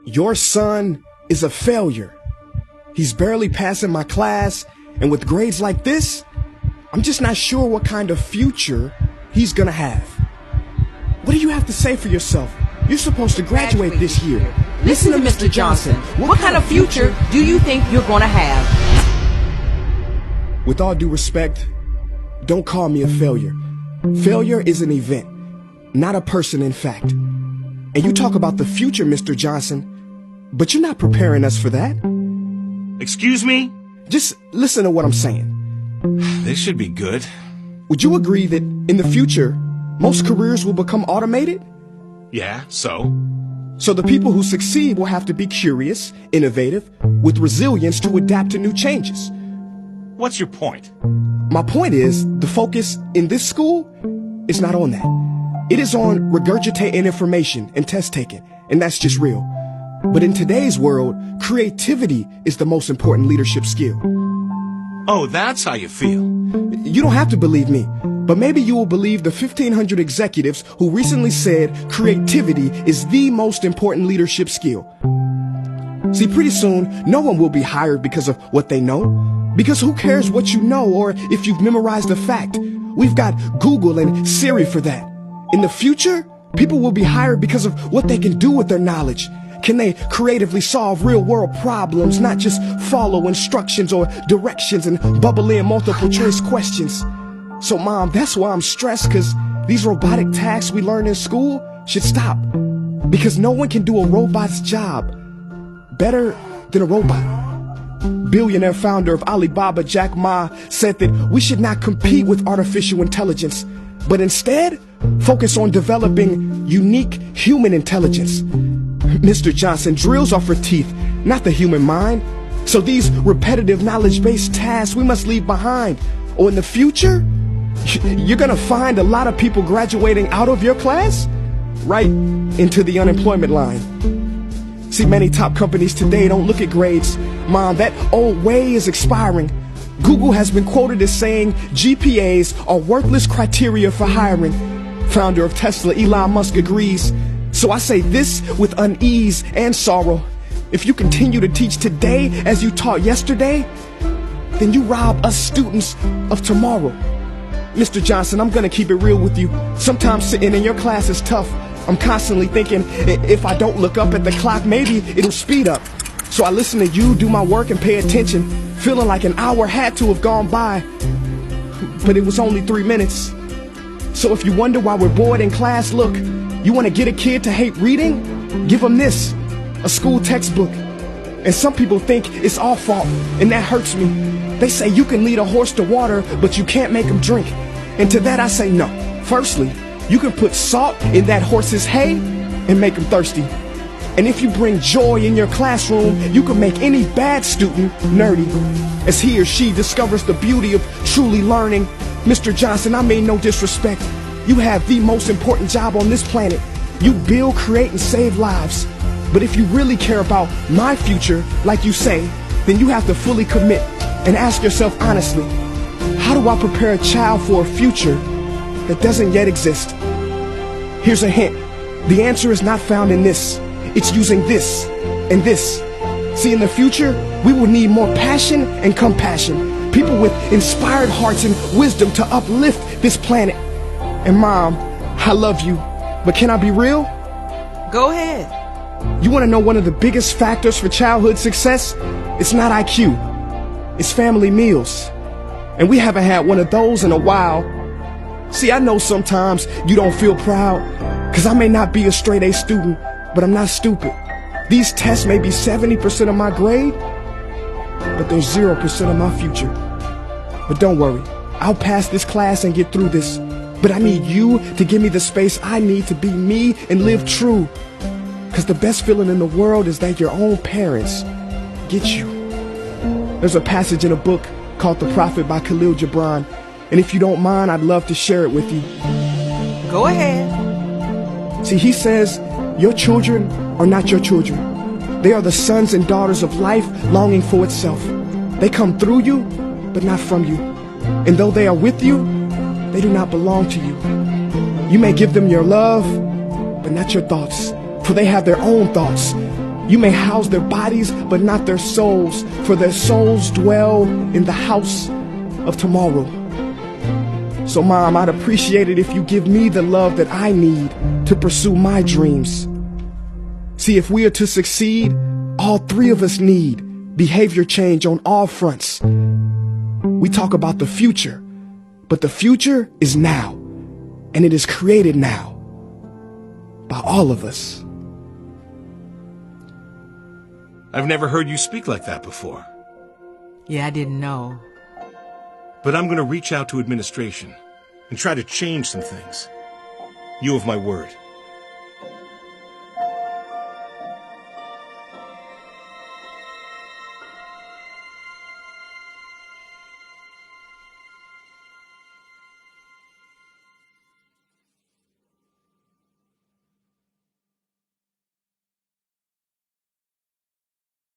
Your son is a failure. He's barely passing my class, and with grades like this, I'm just not sure what kind of future he's gonna have. What do you have to say for yourself? You're supposed to graduate this year. Listen to Mr. Johnson. What kind of future do you think you're gonna have? With all due respect, don't call me a failure. Failure is an event, not a person in fact. And you talk about the future, Mr. Johnson, but you're not preparing us for that. Excuse me? Just listen to what I'm saying. This should be good. Would you agree that in the future, most careers will become automated? Yeah, so? So the people who succeed will have to be curious, innovative, with resilience to adapt to new changes. What's your point? My point is, the focus in this school is not on that. It is on regurgitating information and test taking, and that's just real. But in today's world, creativity is the most important leadership skill. Oh, that's how you feel. You don't have to believe me, but maybe you will believe the 1,500 executives who recently said creativity is the most important leadership skill. See, pretty soon, no one will be hired because of what they know. Because who cares what you know or if you've memorized a fact? We've got Google and Siri for that. In the future, people will be hired because of what they can do with their knowledge. Can they creatively solve real-world problems, not just follow instructions or directions and bubble in multiple choice questions? So, Mom, that's why I'm stressed, because these robotic tasks we learn in school should stop. Because no one can do a robot's job better than a robot. Billionaire founder of Alibaba, Jack Ma, said that we should not compete with artificial intelligence, but instead focus on developing unique human intelligence. Mr. Johnson, drills are for teeth, not the human mind. So these repetitive knowledge-based tasks we must leave behind. Or in the future, you're gonna find a lot of people graduating out of your class right into the unemployment line. See, many top companies today don't look at grades. Mom, that old way is expiring. Google has been quoted as saying GPAs are worthless criteria for hiring. Founder of Tesla, Elon Musk, agrees. So I say this with unease and sorrow. If you continue to teach today as you taught yesterday, then you rob us students of tomorrow. Mr. Johnson, I'm gonna keep it real with you. Sometimes sitting in your class is tough. I'm constantly thinking, if I don't look up at the clock, maybe it'll speed up. So I listen to you do my work and pay attention, feeling like an hour had to have gone by. But it was only 3 minutes. So if you wonder why we're bored in class, look, you want to get a kid to hate reading? Give them this, a school textbook. And some people think it's our fault, and that hurts me. They say you can lead a horse to water, but you can't make him drink. And to that I say no. Firstly, you can put salt in that horse's hay and make him thirsty. And if you bring joy in your classroom, you can make any bad student nerdy as he or she discovers the beauty of truly learning. Mr. Johnson, I mean no disrespect. You have the most important job on this planet. You build, create, and save lives. But if you really care about my future, like you say, then you have to fully commit and ask yourself honestly, how do I prepare a child for a future that doesn't yet exist? Here's a hint. The answer is not found in this. It's using this and this. See, in the future, we will need more passion and compassion. People with inspired hearts and wisdom to uplift this planet. And Mom, I love you, but can I be real? Go ahead. You want to know one of the biggest factors for childhood success? It's not IQ. It's family meals. And we haven't had one of those in a while. See, I know sometimes you don't feel proud, because I may not be a straight A student, but I'm not stupid. These tests may be 70% of my grade, but they're 0% of my future. But don't worry, I'll pass this class and get through this. But I need you to give me the space I need to be me and live true. Because the best feeling in the world is that your own parents get you. There's a passage in a book called The Prophet by Khalil Gibran. And if you don't mind, I'd love to share it with you. Go ahead. See, he says, your children are not your children. They are the sons and daughters of life longing for itself. They come through you, but not from you. And though they are with you, they do not belong to you. You may give them your love, but not your thoughts, for they have their own thoughts. You may house their bodies, but not their souls, for their souls dwell in the house of tomorrow. So, Mom, I'd appreciate it if you give me the love that I need to pursue my dreams. See, if we are to succeed, all three of us need behavior change on all fronts. We talk about the future, but the future is now, and it is created now by all of us. I've never heard you speak like that before. Yeah, I didn't know. But I'm going to reach out to administration and try to change some things. You have my word.